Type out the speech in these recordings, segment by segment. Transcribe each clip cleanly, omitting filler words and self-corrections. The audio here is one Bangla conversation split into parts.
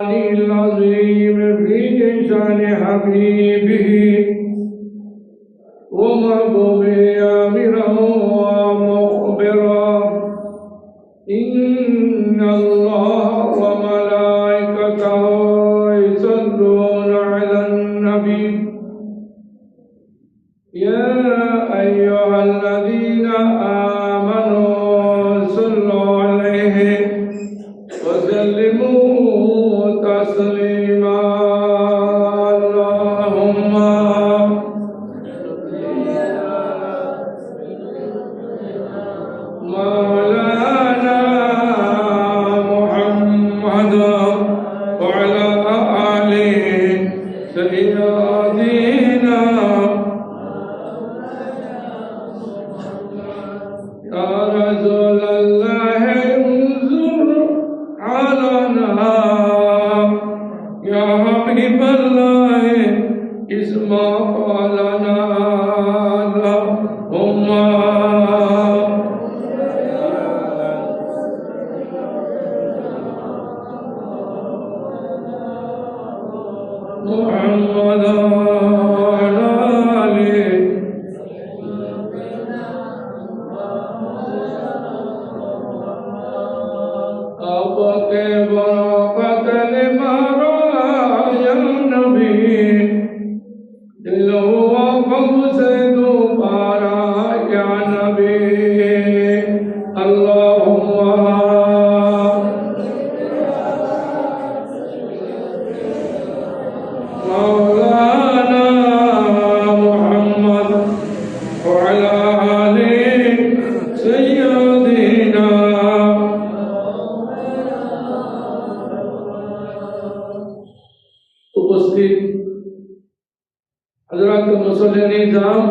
العظيم في لسان حبيبه ومحبوبه آمرا ومخبرا إن الله وملائكته يصلون على النبي يا أيها الذين آمنوا صلوا عليه وسلموا تسليما اللهم مولانا محمد وعلى آله سيدنا يا رسول الله انظر علينا يا حبيب الله اسمع قولنا اللهم محمد وعلى آله आपके बरकत मारो या नबी दिलो कब से दोबारा या नबी अल्लाहुम्मा मौलाना मुहम्मद वअला आलिहि सय्यदिना उपस्थित हजरत मुसल्लिन निजाम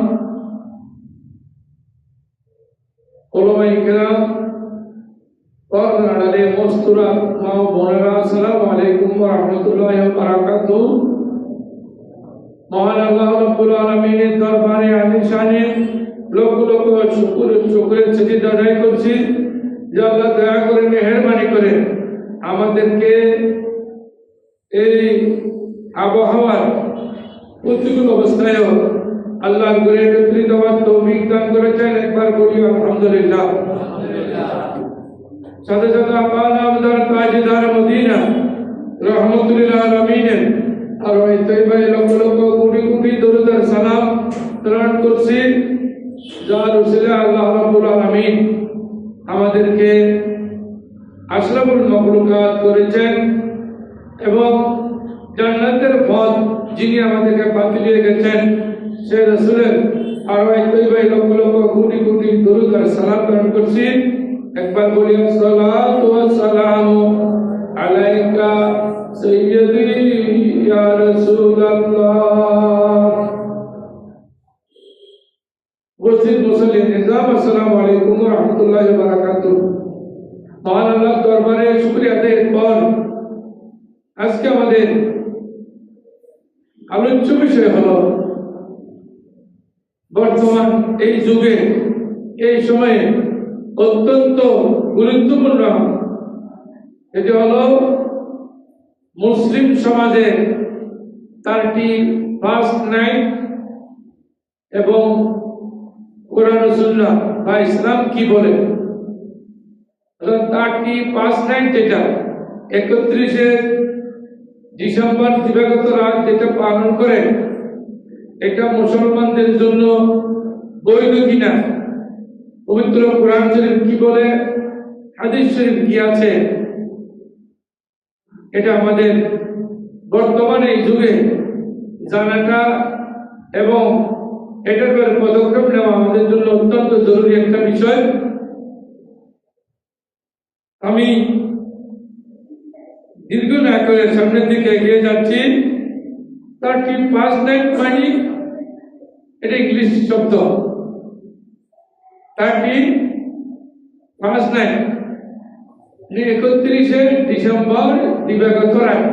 उलमाए किराम और नाड़े मस्तूरा माओ बोनेरा अस्सलामु अलैकुम व रहमतुल्लाहि व बाराकातुहू महान अल्लाह रब्बुल आलामीনের দরবারে আলিশানে লক্ষ লক্ষ শুকরের সিজদা আদায় করছি যে আল্লাহ দয়া করে মেহেরবানি করে আমাদেরকে এই আবহাওয়ার প্রতিকূল অবস্থায় আল্লাহ করে একত্রিত হওয়ার তৌফিক দান করেছেন একবার বলি আলহামদুলিল্লাহ সাথে সাথে আল্লাহ নামদার তাজদার মদিনা রহমতুল্লিল আলামিন আর ওই তৈবায় লক্ষ লক্ষ কোটি কোটি দরুদ আর সালাম প্রেরণ করছি যার উসিলা আল্লাহ রাব্বুল আলামিন আমাদেরকে আশরাফুল মাখলুকাত করেছেন এবং জান্নাতের পথ যিনি আমাদেরকে বাতলিয়ে গেছেন সেই রাসূলের আরওয়ায়ে তৈবায় লক্ষ লক্ষ কোটি কোটি দরুদ আর সালাম প্রেরণ করছি একবার বলি আসসালাতু ওয়াসসালামু আলাইকা সাইয়্যিদি ইয়া রাসূলুল্লাহ উপস্থিত মুসল্লিন নিজাম আসসালামু আলাইকুম ওয়া রাহমাতুল্লাহি ওয়া বারাকাতুহু মহান আল্লাহর দরবারে শুকরিয়া আদায়ের পর আজকে আমাদের আলোচ্য বিষয় হলো বর্তমান এই যুগে এই সময়ে অত্যন্ত গুরুত্বপূর্ণ এটি হলো মুসলিম সমাজে 31 এবং কোরআন ও সুন্নাহ বা ইসলাম কি বলে 31 যেটা 31 ডিসেম্বর দিবাগত রাত যেটা পালন করে এটা মুসলমানদের জন্য বৈধ কিনা পবিত্র কোরআন শরীফ কি বলে হাদিস শরীফ কি আছে এটা আমাদের বর্তমানে এই যুগে জানাটা এবং এটার উপর পদক্ষেপ নেওয়া আমাদের জন্য অত্যন্ত জরুরি একটা বিষয় আমি দীর্ঘ না করে সামনের দিকে এগিয়ে যাচ্ছি 31 মানে এটা ইংলিশ শব্দ 31 31 ডিসেম্বর দিবাগত রাত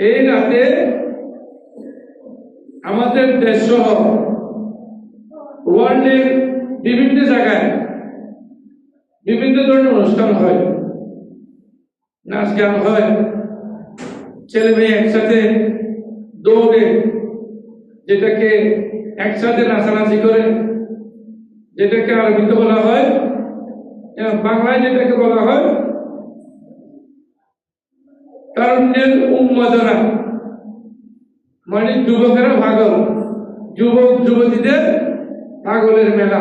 এই রাতে আমাদের দেশ সহ ওয়ার্ল্ডের বিভিন্ন জায়গায় বিভিন্ন ধরনের অনুষ্ঠান হয়। নাচ গান হয়, ছেলে মেয়ে একসাথে দৌড়ে, যেটাকে একসাথে নাচানাচি করে, যেটাকে আরবিতে বলা হয়, বাংলায় যেটাকে বলা হয় তারুণ্যের উন্মাদনা, মানে যুবকেরা পাগল, যুবক যুবতীদের পাগলের মেলা।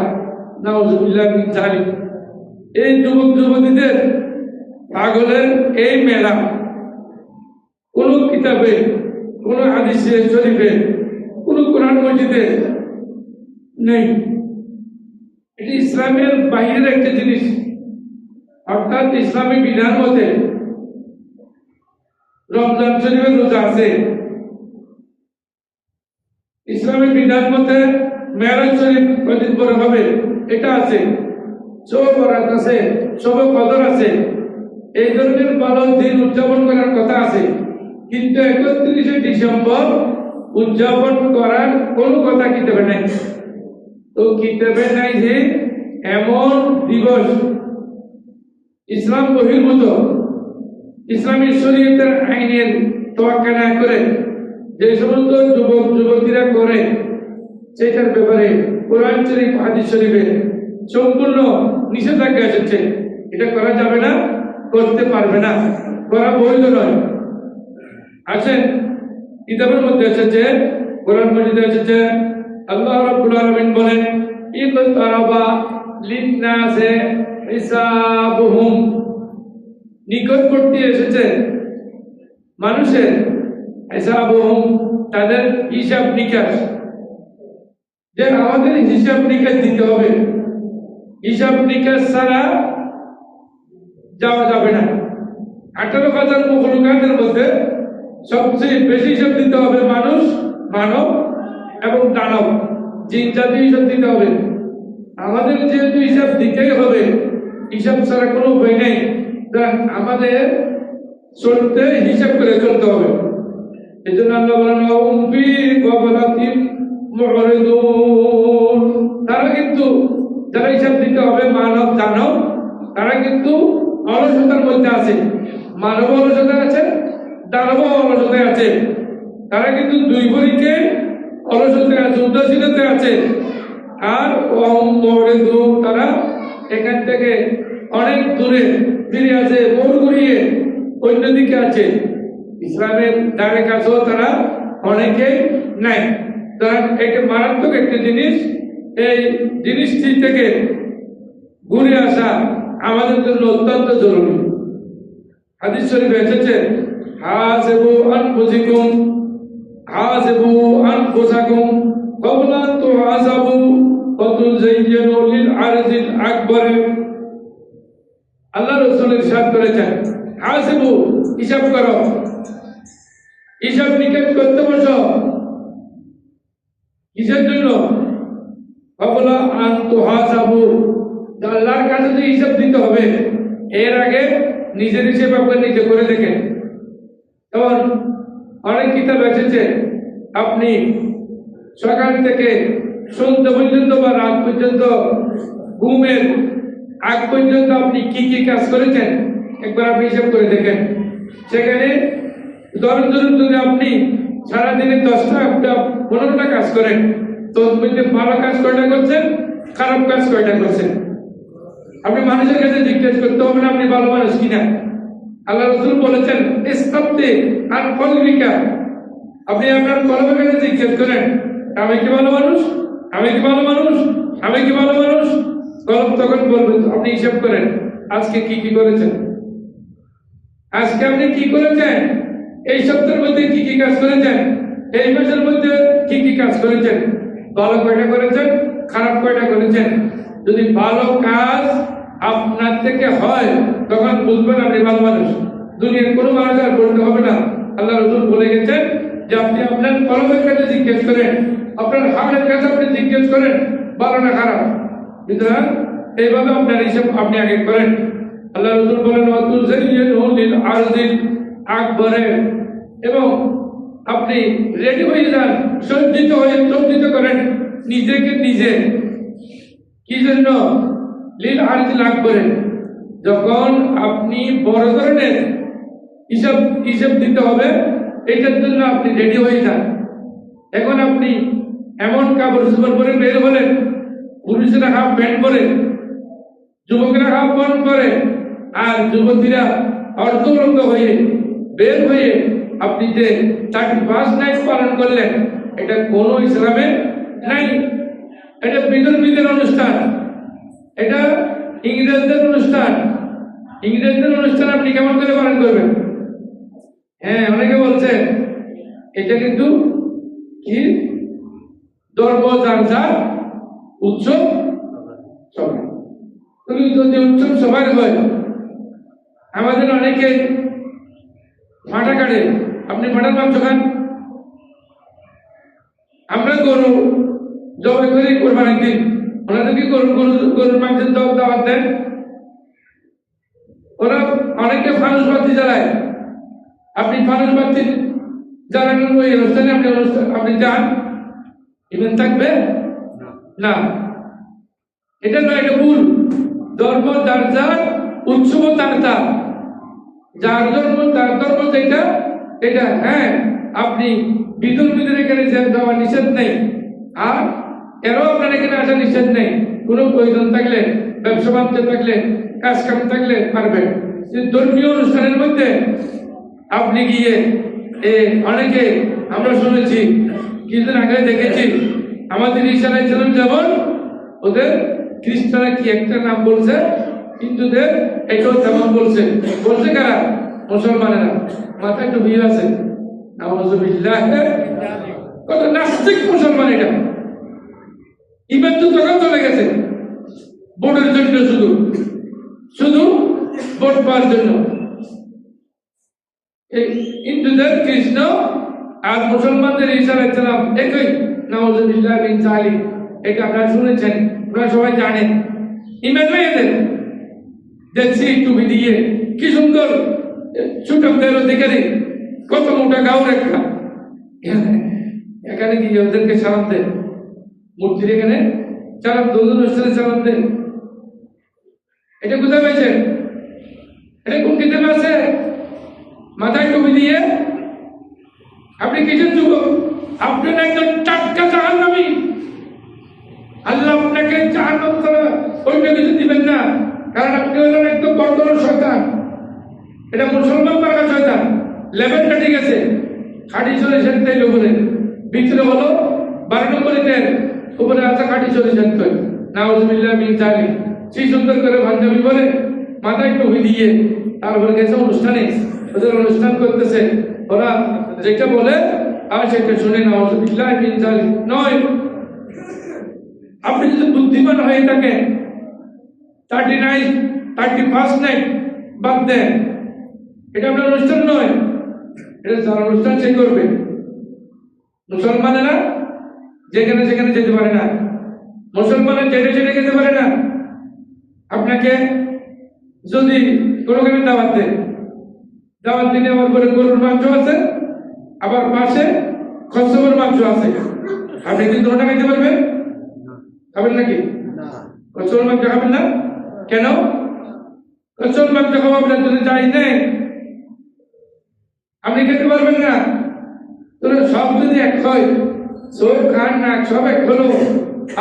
নাউজুবিল্লাহ মিন যালিক। এই যুবক যুবতীদের পাগলের এই মেলা কোন কিতাবে, কোন হাদিসে শরীফে, কোন কোরআন মজিদে নেই। এটি ইসলামের বাহিরের একটা জিনিস। অর্থাৎ ইসলামী বিধান মতে রমজান শরীফের রোজা আছে, ইসলামী বিধান মতে মেরাজ শরীফ কদিন পরে হবে এটা আছে, শবে বরাত আছে, শবে কদর আছে, এই ধরনের ভালো দিন উদযাপন করার কথা আছে। কিন্তু 31শে ডিসেম্বর উদযাপন করার কোনো কথা কিতাবে নাই। তো কিতাবে নাই যে এমন দিবস ইসলাম বহির্ভূত, ইসলামী শরীয়তের আইনের তোয়াক্কা না করে যে সমস্ত যুবক যুবতীরা করে, সেটার ব্যাপারে কোরআন শরীফ হাদিস শরীফে সম্পূর্ণ নিষেধাজ্ঞা এসেছে। এটা করা যাবে না, করতে পারবে না, করা বৈধ নয়। আসেন, কিতাবের মধ্যে এসেছে, কোরআন মাজিদে এসেছে, আল্লাহ রাব্বুল আলামিন বলেন, ইকতারাবা লিন্নাসে হিসাবুহুম, নিকটবর্তী এসেছে মানুষের হিসাবুহুম, তাদের হিসাব নিকাশ, যে আমাদের হিসাব নিকাশ দিতে হবে, হিসাব নিকাশ ছাড়া যাওয়া যাবে না। 18,000 মখলুকাতের মধ্যে সবচেয়ে বেশি হিসাব দিতে হবে মানুষ, মানব এবং দানব, জিন জাতি হিসাব দিতে হবে। আমাদের যেহেতু হিসাব দিতেই হবে, হিসাব ছাড়া কোনো উপায় নেই, আমাদের চলতে হিসাব করে চলতে হবে। এই জন্য আল্লাহ বলেন, তারা কিন্তু যারা হিসাব দিতে হবে মানব দানব, তারা কিন্তু অলসতার মধ্যে আছে, মানব অলসতা আছে, দানব অলসতায় আছে। তারা কিন্তু দুই পরীক্ষে অলসতায় আছে, উদাসীনতায় আছে। আর তারা এখান থেকে অনেক দূরে ফিরে আছে, মোড় ঘুরিয়ে অন্যদিকে আছে। ইসলামের দ্বারে কাছেও তারা অনেকে নাই। তারা এটা মারাত্মক একটা জিনিস। এই জিনিসটি থেকে ঘুরে আসা আমাদের জন্য অত্যন্ত জরুরি। হাদিস শরীফে এসেছে, হাসিবু আনফুসাকুম ক্বাবলা আন তুহাসাবু ওয়া তুযায়্যানু লিল আরজিল আকবার। আল্লাহ রাসূল ইরশাদ করেছেন, হাসিবু, হিসাব করো, হিসাব নিকাশ করতে বসো। কিসের জন্য? ক্বাবলা আন তুহাসাবু, আল্লাহর কাছে যে হিসাব দিতে হবে, এর আগে নিজের হিসেব আপনি নিজে করে দেখেন। যেমন অনেক কিতাব এসেছে, আপনি সকাল থেকে সন্ধ্যা পর্যন্ত বা রাত পর্যন্ত, ঘুমের আগ পর্যন্ত আপনি কি কি কাজ করেছেন একবার আপনি হিসাব করে দেখেন। সেখানে ধরুন যদি আপনি সারাদিনে 10টা 15টা কাজ করেন, তো ভালো কাজ কয়টা করছেন, খারাপ কাজ কয়টা করছেন। আপনি মানুষের কাছে জিজ্ঞেস করতে হবে না আপনি ভালো মানুষ কিনা। আল্লাহ রাসূল বলেছেন, ইসতাফতি আন কলবিকা, আপনি আপনার কলবের কাছে জিজ্ঞেস করেন, আমি কি ভালো মানুষ, আমি কি ভালো মানুষ, আমি কি ভালো মানুষ। কলব তখন বলবে। আপনি হিসাব করেন আজকে কি কি করেছেন, আজকে আপনি কি করেছেন, এই সপ্তাহের মধ্যে কি কি কাজ করেছেন, এই মাসের মধ্যে কি কি কাজ করেছেন, ভালো কয়টা করেছেন, খারাপ কয়টা করেছেন। যদি ভালো কাজ আপনার থেকে হয় তখন বুঝবেন আপনি ভালো মানুষ। দুনিয়ার কোনো মানুষ আর বলতে হবে না। আল্লাহ রাসূল বলে গেছেন যে আপনি আপনার কলবের কাছে জিজ্ঞেস করেন, আপনার হাতের কাছে আপনি জিজ্ঞেস করেন ভালো না খারাপ। সুতরাং এইভাবে আপনার হিসাব আপনি আগে করেন। আল্লাহ রাসূল বলেন, ওয়া তুযায়্যানু লিল আরজিল আকবার, এবং আপনি রেডি হয়ে যান, সজ্জিত করেন নিজেকে নিজে। কি জন্য? লিল আরজিল আকবার, যখন আপনি বড় ধরনের হিসাব হিসাব দিতে হবে, এটার জন্য আপনি রেডি হয়ে যান। এখন আপনি এমন কাপড় চোপড় পরে বের হলেন, পুরুষেরা হাফ প্যান্ট পরে, যুবকেরা হাফ প্যান্ট পরে, আর যুবতীরা অর্ধরঙ্গ হয়ে বের হয়ে আপনি যে 31 নাইট পালন করলেন, এটা কোনো ইসলামে নাই। এটা বিধর্মীদের অনুষ্ঠান, এটা ইংরেজদের অনুষ্ঠান। ইংরেজদের অনুষ্ঠান আপনি কেমন করে পালন করবেন? হ্যাঁ, অনেকে বলছে এটা কিন্তু কি ধর্ম যার যার উৎসব সবাই। তুমি যদি উৎসব সবার হয়, আমাদের অনেকে ফাটা কাটে, আপনি ফাটার মাংস খান, আমরা গরু জবাই করি কোরবানির দিন, ওনাদের কি গরুর মাংসের দাওয়াত দেন? ওরা অনেকে ফানুস বাতি জ্বালায়, আপনি ফানুস বাতি জ্বালানোর ওই অনুষ্ঠানে আপনি যান, ইভেন থাকবে না। এটা নয়, এটা ভুল। ধর্ম যার যার, উৎসব তার তার, যার ধর্ম তার ধর্ম যেটা এটা। হ্যাঁ, আপনি বিধর্মীদের এখানে যাওয়া নিষেধ নেই, আর এরাও আপনার এখানে আসা নিষেধ নেই। কোনো প্রয়োজন থাকলে, ব্যবসা বাণিজ্য থাকলে, কাজ কাম থাকলে পারবেন। ধর্মীয় অনুষ্ঠানের মধ্যে আপনি গিয়ে অনেকে আমরা শুনেছি, কিছুদিন আগে দেখেছি, আমাদের ঈসা আলাইহিস সালাম যেমন ওদের খ্রিস্টানরা কি একটা নাম বলছে, হিন্দুদের এটাও তেমন বলছে। বলছে কারা? মুসলমানেরা। মাথায় একটু ভিড় আছে, নাউযুবিল্লাহ। কত নাস্তিক মুসলমান! এটা ইমান তো তখন চলে গেছে ভোটের জন্য, শুধু শুধু ভোট পাওয়ার জন্য। এই হিন্দুদের কৃষ্ণ আর মুসলমানদের ঈসা আলাইহিস সালাম একই, নাউযুবিল্লাহ মিন যালিক। এটা আপনারা শুনেছেন, আপনারা সবাই জানেন। ইমান নাই এদের। দেখছি টুপি দিয়ে কি সুন্দর ছোটদের অধিকারী, কত মোটা গাও রেখা, এখানে গিয়ে ওদেরকে সালাম দেন, মূর্তির এখানে সালাম, দোলন অনুষ্ঠানে সালাম দেন। এটা কোথায় পাইছেন? এটা কোন কিতাবে আছে? মাথায় টুপি দিয়ে আপনি কিসের যুবক? আপনার একজন টাটকা জাহান্নামী। আল্লাহ আপনাকে জাহান্নাম ছাড়া অন্য কিছু দিবেন না, কারণ আপনি হলেন একদম বর্তমান শয়তান। এটা মুসলমান পাকা শয়তান। লেভেলটা ঠিক আছে, খাঁটি সরিষার তেল উপরে, ভিতরে হলো 12 নম্বর তেল, উপরে আছে খাঁটি সরিষার তেল। নাউযুবিল্লাহ মিন যালিক। সেই সুন্দর করে পাঞ্জাবি পরে, মাথায় টুপি দিয়ে, তারপরে গেছে অনুষ্ঠানে, ওদের অনুষ্ঠান করতেছে। ওরা যেটা বলে আর সেটা শুনে নাউযুবিল্লাহ মিন যালিক নয়। আপনি যদি বুদ্ধিমান হয়ে থাকেন, 31 নাইট বাদ দেন, এটা আপনার অনুষ্ঠান নয়, এটা যার অনুষ্ঠান সে করবে। মুসলমানেরা যেখানে যেখানে যেতে পারে না, মুসলমানের যেতে যেতে যেতে পারে না। আপনাকে যদি কোনোখানে দাওয়াত দেয়, দাওয়াত দিনে আমার করে গরুর মাংস আছে, আবার পাশে খচ্চরের মাংস আছে, আপনি কি দুটোটা খাইতে পারবেন? খাবেন নাকি? খচ্চরের মাংস খাবেন না কেন? খচ্চরের মাংস খাওয়া আপনার জন্য জায়েজ নেই, আপনি খেতে পারবেন না। তোরা সব যদি এক হয়, সব খান না, সব এক হলো,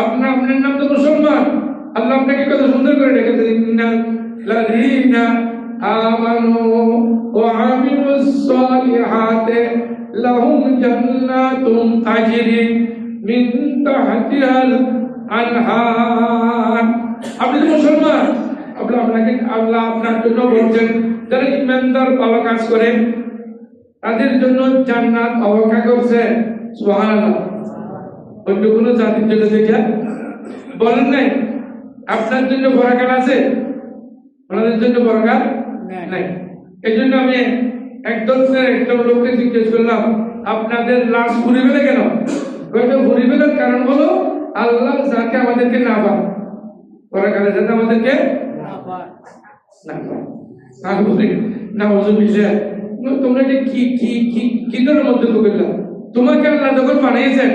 আপনার নাম তো মুসলমান। আল্লাহ আপনাকে কত সুন্দর করে রেখেছেন, ইন্নাল্লাযীনা আমানু ওয়া আমিলুস সালিহাতি লাহুম জান্নাতুন তাজরি মিন তাহতিহাল আনহার। আপনি তো মুসলমান, আপনাকে আল্লাহ আপনার জন্য বলছেন, যারা ইমানদার ভালো কাজ করে তাদের জন্য জান্নাত অপেক্ষা করছে। সুবহানাল্লাহ। অন্য কোন জাতির জন্য দেখা বলেন নাই? আপনার জন্য বরাকাত আছে, ওনাদের জন্য বরাকাত নাই। এই জন্য আমি একদম লোককে জিজ্ঞেস করলাম, আপনাদের লাশ ঘুরে ফেলে কেন? ঘুরে ফেলার কারণ হলো আল্লাহ যাতে আমাদেরকে না পায়, বরাকাতে যাতে আমাদেরকে না পায়। নাউযুবিল্লাহ। তোমরা এটা কি কি কি কি ধরনের মন্তব্য করলা? তোমাকে আল্লাহ যখন বানিয়েছেন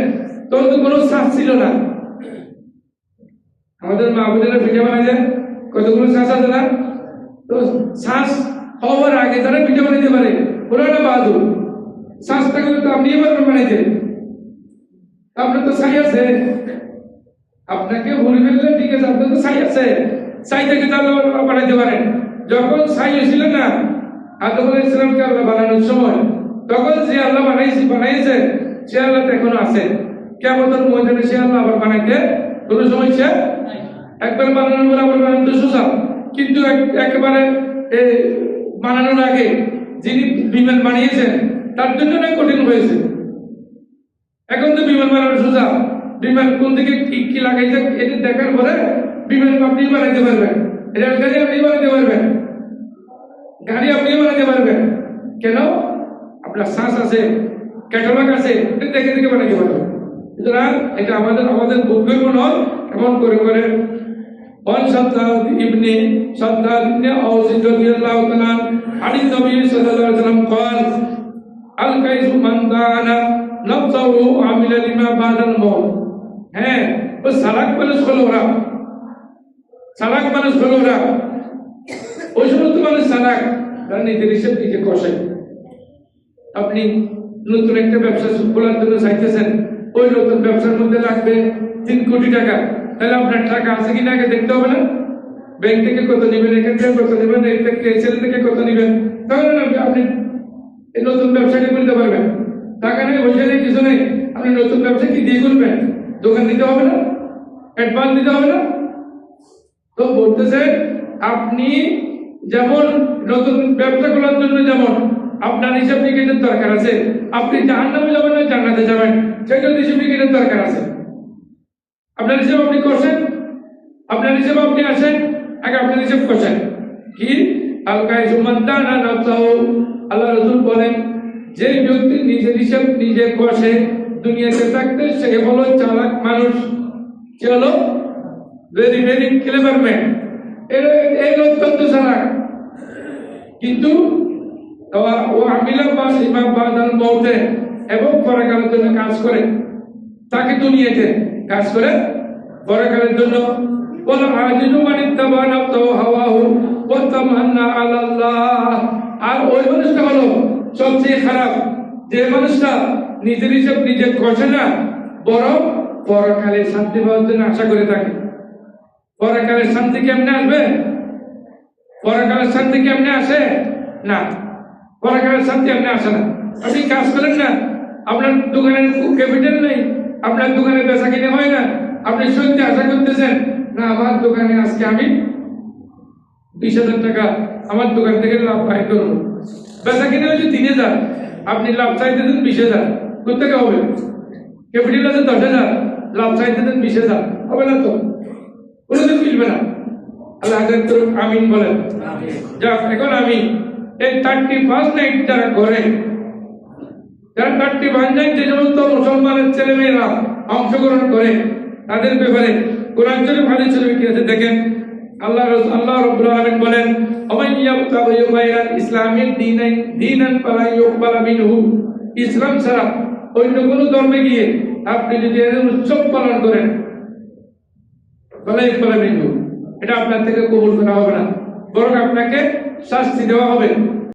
তখন তো কোনো শ্বাস ছিল না। আমাদের মা বোনেরা পিঠা বানাইছে, কতগুলো শ্বাস আছে না? তো শ্বাস হওয়ার আগে তারা পিঠা বানাইতে পারে, ওরা না বাহাদুর। শাস্তা করে তো আপনি এবার বানাইতে, আপনার তো ছাই আছে, আপনাকে ভুলে ফেললে ঠিক আছে, আপনার তো ছাই আছে, ছাই থেকে তাহলে বানাইতে পারেন। যখন ছাই হয়েছিল না আদম আলাইহিস সালামকে আল্লাহ বানানোর সময়, তখন যে আল্লাহ বানাইছে সে আল্লাহ তো এখনো আছে। কিয়ামতের ময়দানে সে আল্লাহ আবার বানাইতে কোনো সমস্যা একবার বানানোর পর আবার বানাতে সোজা, কিন্তু একেবারে বানানোর আগে যিনি বিমান বানিয়েছেন তার জন্য না কঠিন হয়েছে। এখন তো বিমান বানানো সোজা, বিমান কোন দিকে কি লাগাইছে এটা দেখার পরে বিমান আপনি বানাইতে পারবেন, রেলগাড়ি আপনি বানাইতে পারবেন, গাড়ি আপনি বানাইতে পারবেন। কেন? আপনার শ্বাস আছে, ক্যাটালগ আছে, এটা দেখে দেখে বানাইতে পারবেন। সুতরাং এটা আমাদের বুদ্ধের নয়, এমন করে করে শাদ্দাদ ইবনে আওস রাদিয়াল্লাহু তাআলা আনি নবী সাল্লাল্লাহু আলাইহি ওয়াসাল্লাম قال الكيس من دان نفسه عمل لما بعد الموت। হ্যাঁ, ও সালাক মানুষ হলো ওরা, সালাক মানুষ হলো ওরা, ওই সমস্ত মানুষ সালাক, তারা নিজের হিসেব নিজে কষে। আপনি নতুন একটা ব্যবসা খোলার জন্য চাইতেছেন, ওই নতুন ব্যবসার মধ্যে লাগবে 3 কোটি টাকা, তাহলে আপনার টাকা আছে কিনা আগে দেখতে হবে না? ব্যাংক থেকে কত নেবেন, এখান থেকে কত নেবেন, এই থেকে ছেলে থেকে কত নেবেন, তাহলে আপনি এই নতুন ব্যবসাটা করতে পারবেন। টাকা নেই, পয়সা নেই, কিছু নেই, আপনি নতুন ব্যবসা কি দিয়ে করবেন? দোকান দিতে হবে না? অ্যাডভান্স দিতে হবে না? তো বলতেছে আপনি যেমন নতুন ব্যবসা করার জন্য যেমন আপনার হিসাব নিকেশের দরকার আছে, আপনি জাহান্নামে যাবেন না জান্নাতে যাবেন সেটা হিসাব নিকেশের দরকার আছে। আপনার হিসাব আপনি করছেন, আপনার হিসাব আপনি আসেন, আগে আপনার হিসাব করছেন কি? আল্লাহ রাসূল বলেন, যে ব্যক্তি নিজের হিসাব নিজে কষে দুনিয়াতে থাকতে সে হলো চালাক মানুষ, সে হলো ভেরি ভেরি ক্লেভার ম্যান, এই অত্যন্ত চালাক। কিন্তু ও আমিলা বা ইমাম বাদাল মউতে এবং পরকালের জন্য কাজ করে, তাকে দুনিয়াতে কাজ করে পরকালের জন্য। বলা আজিজু মান ইত্তাবা নাফসাহু হাওয়াহু ওয়া তামান্না আলা আল্লাহ। আর ওই মানুষটা হলো সবচেয়ে খারাপ, যে মানুষটা নিজের হিসাব নিজে কষে না, বরং পরকালে শান্তি পাওয়ার জন্য আশা করে থাকে। পরকালের শান্তি কেমনে আসবে? পরকালের শান্তি কেমনে আসে? না, পরকালের শান্তি আপনি আসে না। আপনি কাজ করেন না, আপনার দোকানের ক্যাপিটাল নেই, আপনার দোকানে বেচা কিনে হয় না, আপনি সত্যি আশা করতেছেন না আমার দোকানে আজকে আমি 20,000 টাকা আমার দোকান থেকে লাভ পাই করবো, বেচা কিনে হয়েছে 3,000, আপনি লাভ চাইতেছেন 20,000, কোথেকে হবে? ক্যাপিটাল আছে 10,000, লাভ চাইতেছেন 20,000, হবে না তো, কোনোদিন মিলবে না। আল্লাহ আমিন বলেন। যাক, এখন আমি এই 31 নাইট যারা করে, যারা 31 নাইট যে সমস্ত মুসলমানের ছেলে মেয়েরা অংশগ্রহণ করে, তাদের ব্যাপারে কোরআন শরীফ হাদিস শরীফ কি আছে দেখেন। আল্লাহ রাব্বুল আলামিন বলেন, ওয়াইয়াবতাগি গায়রাল ইসলামিন দীনান ফালা ইউকবালা মিনহু। ইসলাম ছাড়া অন্য কোন ধর্মে গিয়ে আপনি যদি এর উৎসব পালন করেন, ফালা ইউকবালা মিনহু, এটা আপনার থেকে কবুল করা হবে না, বরং আপনাকে শাস্তি দেওয়া হবে।